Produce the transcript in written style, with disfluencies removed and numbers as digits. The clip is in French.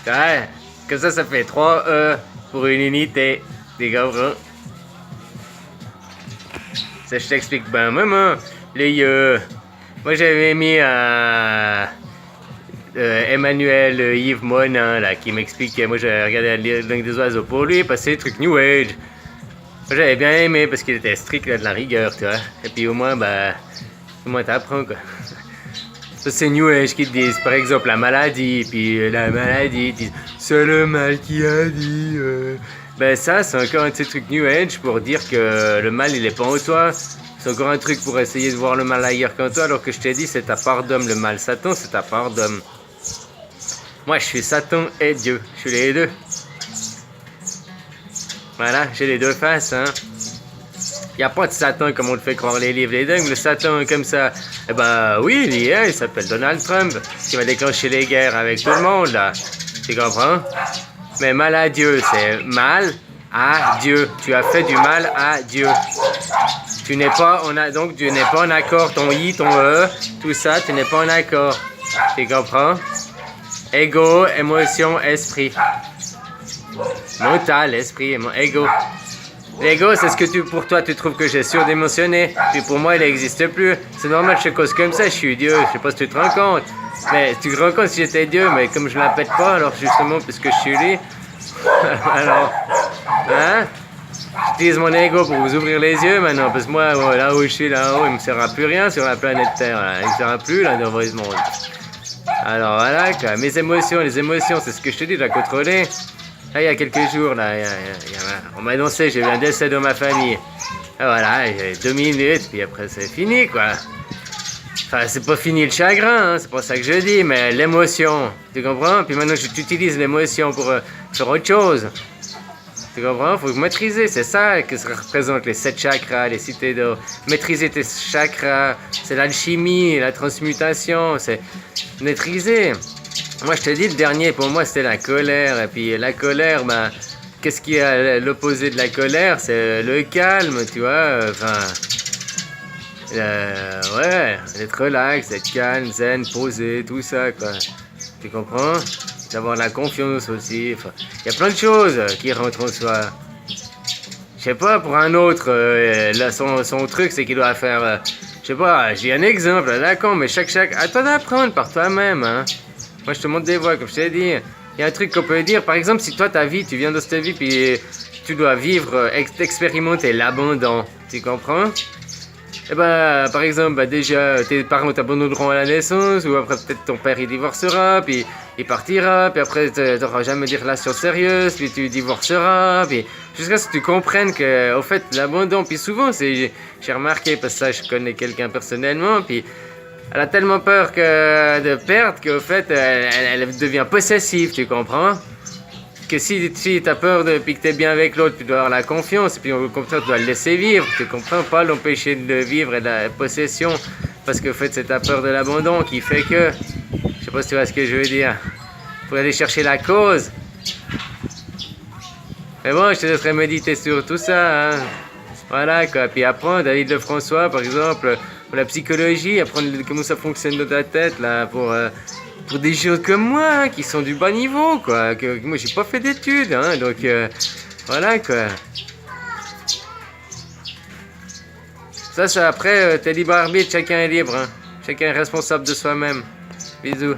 Ouais, comme ça fait 3 E pour une unité. Tu comprends? Ça, je t'explique bien. Les moi, j'avais mis Emmanuel Yves Monin, là, qui m'expliquait. Moi, j'ai regardé la langue des oiseaux pour lui, parce que c'est des trucs New Age. Moi, j'avais bien aimé, parce qu'il était strict, là, de la rigueur, tu vois. Et puis, au moins, t'apprends, quoi. Ça, c'est New Age qui te disent, par exemple, la maladie, puis la maladie, ils disent, c'est le mal qui a dit. Ben, ça, c'est encore un de ces trucs New Age pour dire que le mal, il est pas en toi. C'est encore un truc pour essayer de voir le mal ailleurs qu'en toi, alors que je t'ai dit, c'est ta part d'homme, le mal. Satan, c'est ta part d'homme. Moi, je suis Satan et Dieu. Je suis les deux. Voilà, j'ai les deux faces, hein. Il n'y a pas de Satan comme on le fait croire les livres, les dingues. Le Satan comme ça, eh ben oui, il y est, il s'appelle Donald Trump, qui va déclencher les guerres avec tout le monde, là. Tu comprends? Mais mal à Dieu, c'est mal à Dieu. Tu as fait du mal à Dieu. Tu n'es pas donc tu n'es pas en accord, ton I, ton E, tout ça, tu n'es pas en accord. Tu comprends? Ego, émotion, esprit. Mental, esprit, ego. L'ego, c'est ce que pour toi, tu trouves que j'ai surdémotionné. Puis pour moi, il n'existe plus. C'est normal que je cause comme ça, je suis Dieu. Je sais pas si tu te rends compte. Mais tu te rends compte si j'étais Dieu, mais comme je ne l'appelle pas, alors justement, puisque je suis lui. Alors, hein? J'utilise mon ego pour vous ouvrir les yeux maintenant, parce que moi, là où je suis, là-haut, il ne me sert à plus rien sur la planète Terre. Là. Il ne me sert à plus, là, dans ce monde. Alors voilà, quoi. Mes émotions, les émotions, c'est ce que je te dis, de la contrôler. Là, il y a quelques jours, là, on m'a annoncé, j'ai eu un décès dans ma famille. Et voilà, j'ai 2 minutes, puis après c'est fini, quoi. Enfin, c'est pas fini le chagrin, hein, c'est pas ça que je dis, mais l'émotion, tu comprends? Puis maintenant, tu utilises l'émotion pour faire autre chose. Tu comprends? Faut maîtriser, c'est ça que ça représente les 7 chakras, les cités d'eau. Maîtriser tes chakras, c'est l'alchimie, la transmutation, c'est maîtriser. Moi, je te dis, le dernier, pour moi, c'était la colère. Et puis, la colère, ben, qu'est-ce qui est l'opposé de la colère? C'est le calme, tu vois. Enfin, ouais, être relax, être calme, zen, posé, tout ça, quoi. Tu comprends? D'avoir la confiance aussi. Enfin, il y a plein de choses qui rentrent en soi. Je sais pas, pour un autre, là, son truc, c'est qu'il doit faire... je sais pas, j'ai un exemple, d'accord, mais chaque... À toi d'apprendre par toi-même, hein. Moi, je te montre des voies, comme je t'ai dit. Il y a un truc qu'on peut dire. Par exemple, si toi, ta vie, tu viens de cette vie, puis tu dois vivre, expérimenter l'abandon. Tu comprends? Eh ben, par exemple, déjà, tes parents t'abandonneront à la naissance, ou après, peut-être ton père, il divorcera, puis il partira, puis après, tu n'auras jamais de relation sérieuse, puis tu divorceras, puis jusqu'à ce que tu comprennes que, au fait, l'abandon, puis souvent, j'ai remarqué, parce que ça, je connais quelqu'un personnellement, puis elle a tellement peur de perdre qu'au fait, elle devient possessive, tu comprends? Que si tu as peur puis que tu es bien avec l'autre, tu dois avoir la confiance, puis au contraire, tu dois le laisser vivre, tu comprends? Pas l'empêcher de vivre et de la possession, parce qu'au fait, c'est ta peur de l'abandon qui fait que... Je sais pas si tu vois ce que je veux dire. Faut aller chercher la cause. Mais bon, je te laisserai méditer sur tout ça, hein. Voilà, quoi. Puis apprendre à l'île de François, par exemple, pour la psychologie, apprendre comment ça fonctionne dans ta tête, là, pour des gens comme moi, hein, qui sont du bas niveau, quoi. Que moi, j'ai pas fait d'études, hein, donc voilà, quoi. Ça, après, t'es libre arbitre, chacun est libre, hein. Chacun est responsable de soi-même. Bisous.